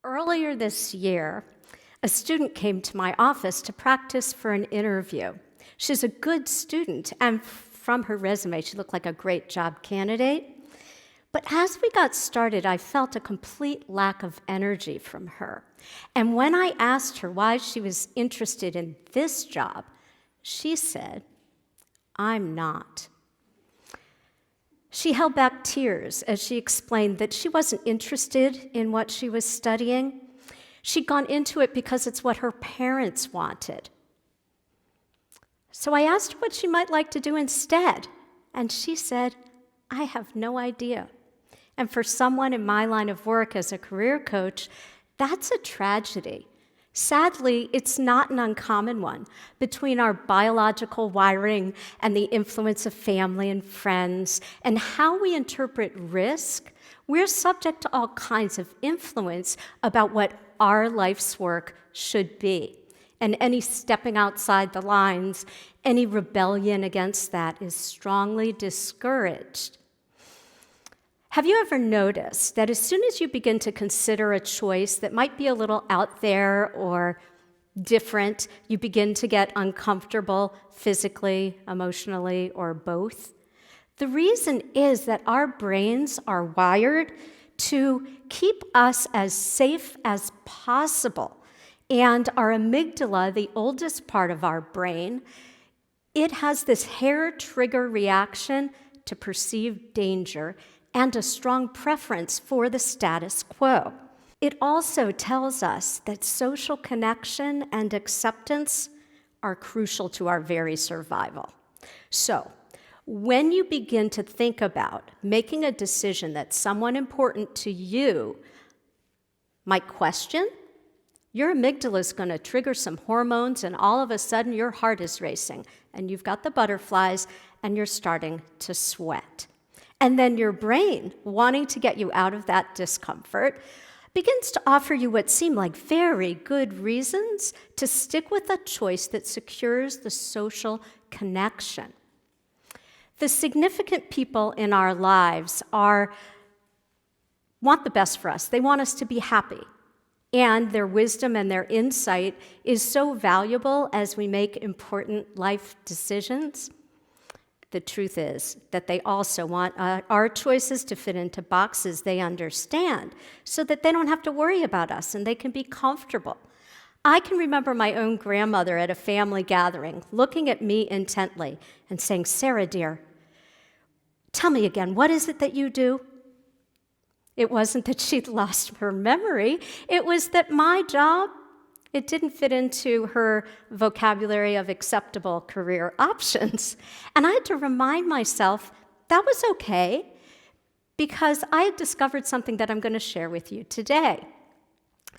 Earlier this year, a student came to my office to practice for an interview. She's a good student, and from her resume, she looked like a great job candidate. But as we got started, I felt a complete lack of energy from her. And when I asked her why she was interested in this job, she said, "I'm not." She held back tears as she explained that she wasn't interested in what she was studying. She'd gone into it because it's what her parents wanted. So I asked her what she might like to do instead, and she said, "I have no idea." And for someone in my line of work as a career coach, that's a tragedy. Sadly, it's not an uncommon one. Between our biological wiring and the influence of family and friends and how we interpret risk, we're subject to all kinds of influence about what our life's work should be. And any stepping outside the lines, any rebellion against that is strongly discouraged. Have you ever noticed that as soon as you begin to consider a choice that might be a little out there or different, you begin to get uncomfortable physically, emotionally, or both? The reason is that our brains are wired to keep us as safe as possible. And our amygdala, the oldest part of our brain, it has this hair trigger reaction to perceived danger and a strong preference for the status quo. It also tells us that social connection and acceptance are crucial to our very survival. So, when you begin to think about making a decision that someone important to you might question, your amygdala is going to trigger some hormones, and all of a sudden your heart is racing, and you've got the butterflies, and you're starting to sweat. And then your brain, wanting to get you out of that discomfort, begins to offer you what seem like very good reasons to stick with a choice that secures the social connection. The significant people in our lives want the best for us. They want us to be happy. And their wisdom and their insight is so valuable as we make important life decisions. The truth is that they also want our choices to fit into boxes they understand so that they don't have to worry about us and they can be comfortable. I can remember my own grandmother at a family gathering looking at me intently and saying, "Sarah, dear, tell me again, what is it that you do?" It wasn't that she'd lost her memory. It was that my job, it didn't fit into her vocabulary of acceptable career options. And I had to remind myself that was okay because I had discovered something that I'm going to share with you today,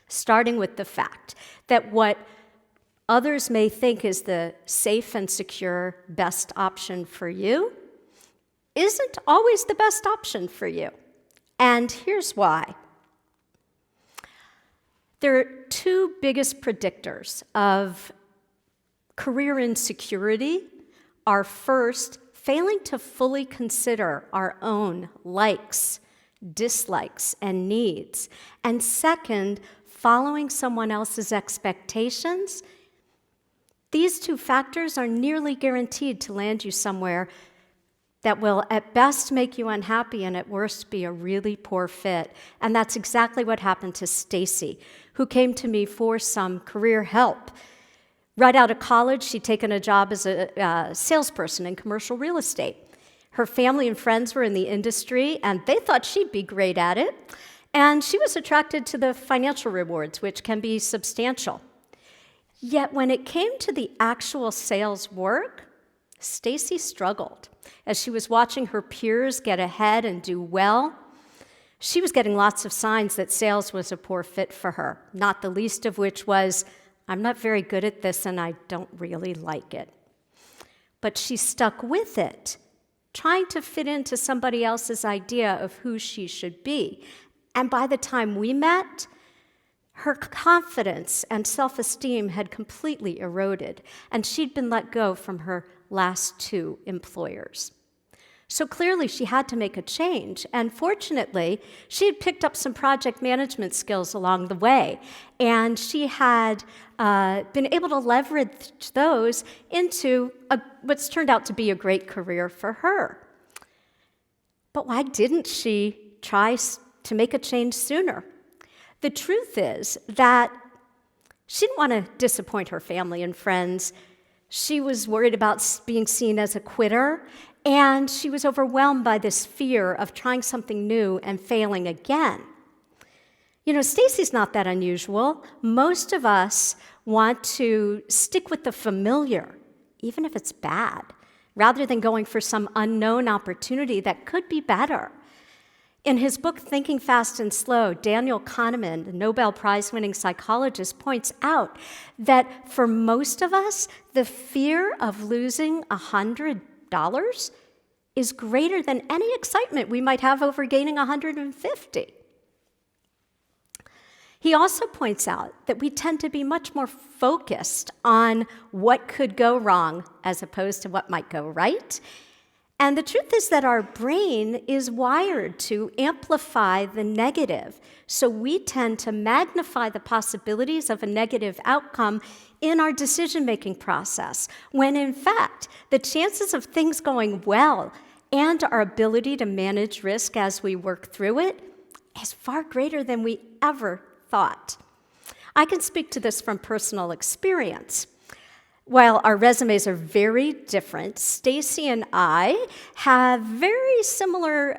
starting with the fact that what others may think is the safe and secure best option for you isn't always the best option for you. And here's why. There are two biggest predictors of career insecurity are first, failing to fully consider our own likes, dislikes, and needs, and second, following someone else's expectations. These two factors are nearly guaranteed to land you somewhere that will at best make you unhappy and at worst be a really poor fit. And that's exactly what happened to Stacy, who came to me for some career help. Right out of college, she'd taken a job as a salesperson in commercial real estate. Her family and friends were in the industry, and they thought she'd be great at it. And she was attracted to the financial rewards, which can be substantial. Yet when it came to the actual sales work, Stacy struggled. As she was watching her peers get ahead and do well, she was getting lots of signs that sales was a poor fit for her, not the least of which was, "I'm not very good at this and I don't really like it." But she stuck with it, trying to fit into somebody else's idea of who she should be. And by the time we met, her confidence and self-esteem had completely eroded, and she'd been let go from her last two employers. So clearly she had to make a change. And fortunately, she had picked up some project management skills along the way. And she had been able to leverage those into what's turned out to be a great career for her. But why didn't she try to make a change sooner? The truth is that she didn't want to disappoint her family and friends. She was worried about being seen as a quitter, and she was overwhelmed by this fear of trying something new and failing again. You know, Stacy's not that unusual. Most of us want to stick with the familiar, even if it's bad, rather than going for some unknown opportunity that could be better. In his book, Thinking Fast and Slow, Daniel Kahneman, the Nobel Prize-winning psychologist, points out that for most of us, the fear of losing $100 is greater than any excitement we might have over gaining 150. He also points out that we tend to be much more focused on what could go wrong as opposed to what might go right. And the truth is that our brain is wired to amplify the negative. So we tend to magnify the possibilities of a negative outcome in our decision-making process, when in fact, the chances of things going well and our ability to manage risk as we work through it is far greater than we ever thought. I can speak to this from personal experience. While our resumes are very different, Stacy and I have very similar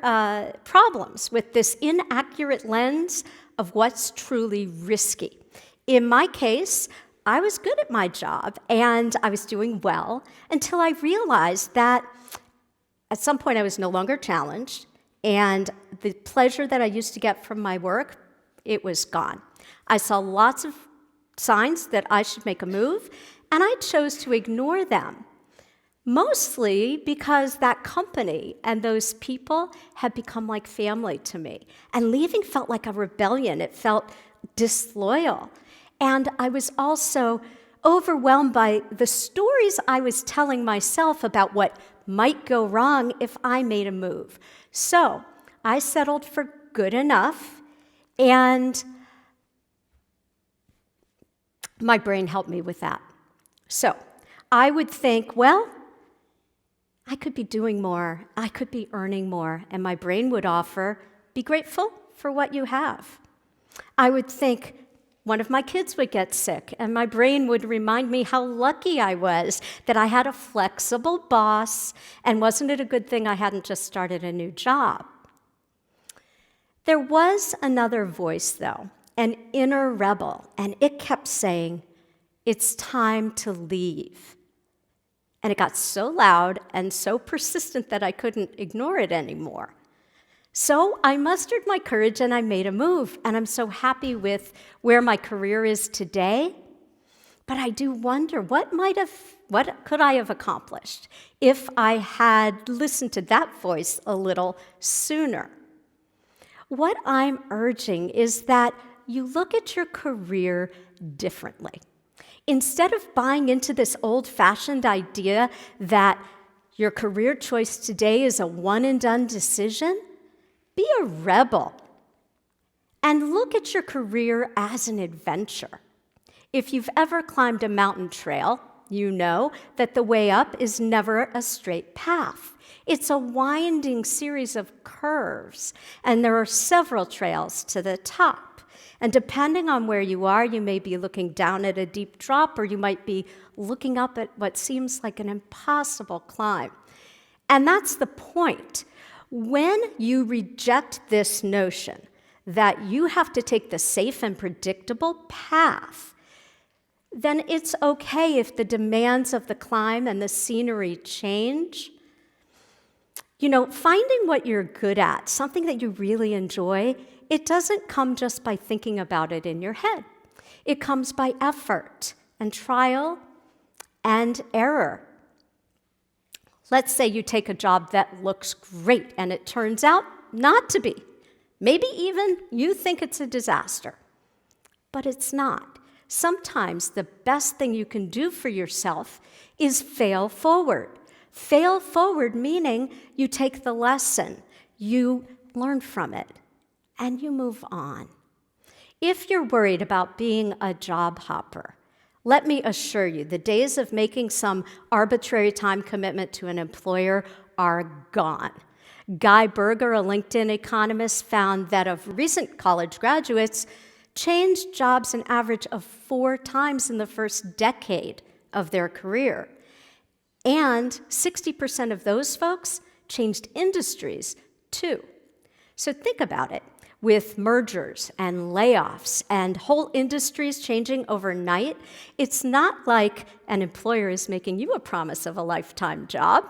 problems with this inaccurate lens of what's truly risky. In my case, I was good at my job and I was doing well until I realized that at some point I was no longer challenged, and the pleasure that I used to get from my work, it was gone. I saw lots of signs that I should make a move, and I chose to ignore them, mostly because that company and those people had become like family to me. And leaving felt like a rebellion. It felt disloyal. And I was also overwhelmed by the stories I was telling myself about what might go wrong if I made a move. So I settled for good enough, and my brain helped me with that. So I would think, well, I could be doing more, I could be earning more, and my brain would offer, be grateful for what you have. I would think one of my kids would get sick, and my brain would remind me how lucky I was that I had a flexible boss, and wasn't it a good thing I hadn't just started a new job? There was another voice, though, an inner rebel, and it kept saying, it's time to leave. And it got so loud and so persistent that I couldn't ignore it anymore. So I mustered my courage and I made a move, and I'm so happy with where my career is today. But I do wonder, what could I have accomplished if I had listened to that voice a little sooner? What I'm urging is that you look at your career differently. Instead of buying into this old-fashioned idea that your career choice today is a one-and-done decision, be a rebel and look at your career as an adventure. If you've ever climbed a mountain trail, you know that the way up is never a straight path. It's a winding series of curves, and there are several trails to the top. And depending on where you are, you may be looking down at a deep drop, or you might be looking up at what seems like an impossible climb. And that's the point. When you reject this notion that you have to take the safe and predictable path, then it's okay if the demands of the climb and the scenery change. You know, finding what you're good at, something that you really enjoy, it doesn't come just by thinking about it in your head. It comes by effort and trial and error. Let's say you take a job that looks great and it turns out not to be. Maybe even you think it's a disaster, but it's not. Sometimes the best thing you can do for yourself is fail forward. Fail forward, meaning you take the lesson, you learn from it, and you move on. If you're worried about being a job hopper, let me assure you, the days of making some arbitrary time commitment to an employer are gone. Guy Berger, a LinkedIn economist, found that of recent college graduates, changed jobs an average of 4 times in the first decade of their career. And 60% of those folks changed industries, too. So think about it. With mergers and layoffs and whole industries changing overnight, it's not like an employer is making you a promise of a lifetime job.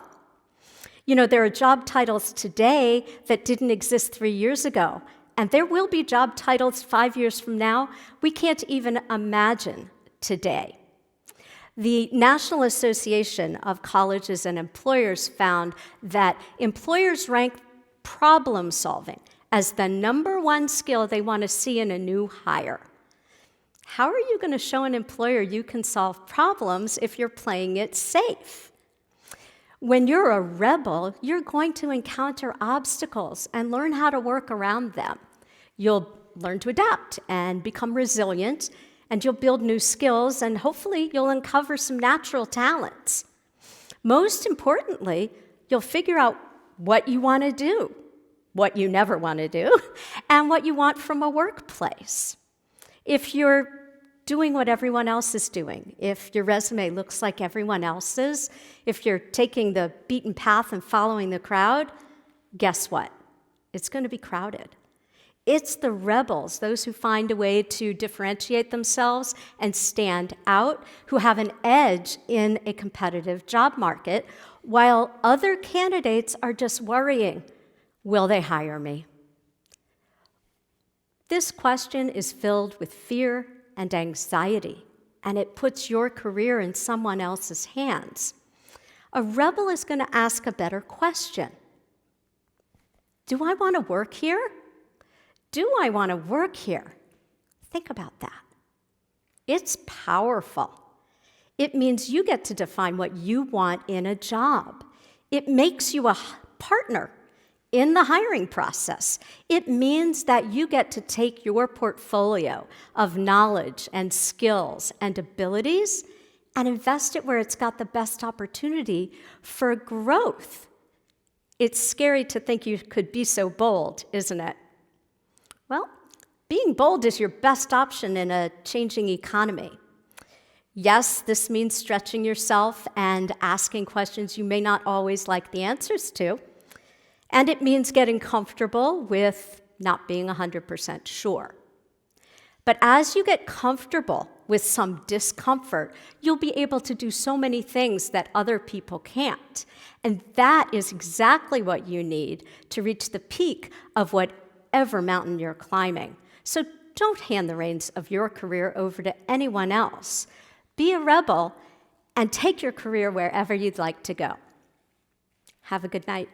You know, there are job titles today that didn't exist 3 years ago, and there will be job titles 5 years from now we can't even imagine today. The National Association of Colleges and Employers found that employers rank problem solving as the #1 skill they want to see in a new hire. How are you going to show an employer you can solve problems if you're playing it safe? When you're a rebel, you're going to encounter obstacles and learn how to work around them. You'll learn to adapt and become resilient, and you'll build new skills, and hopefully you'll uncover some natural talents. Most importantly, you'll figure out what you want to do, what you never want to do, and what you want from a workplace. If you're doing what everyone else is doing, if your resume looks like everyone else's, if you're taking the beaten path and following the crowd, guess what? It's going to be crowded. It's the rebels, those who find a way to differentiate themselves and stand out, who have an edge in a competitive job market, while other candidates are just worrying, will they hire me? This question is filled with fear and anxiety, and it puts your career in someone else's hands. A rebel is going to ask a better question. Do I want to work here? Do I want to work here? Think about that. It's powerful. It means you get to define what you want in a job. It makes you a partner in the hiring process. It means that you get to take your portfolio of knowledge and skills and abilities and invest it where it's got the best opportunity for growth. It's scary to think you could be so bold, isn't it? Well, being bold is your best option in a changing economy. Yes, this means stretching yourself and asking questions you may not always like the answers to. And it means getting comfortable with not being 100% sure. But as you get comfortable with some discomfort, you'll be able to do so many things that other people can't. And that is exactly what you need to reach the peak of whatever mountain you're climbing. So don't hand the reins of your career over to anyone else. Be a rebel and take your career wherever you'd like to go. Have a good night.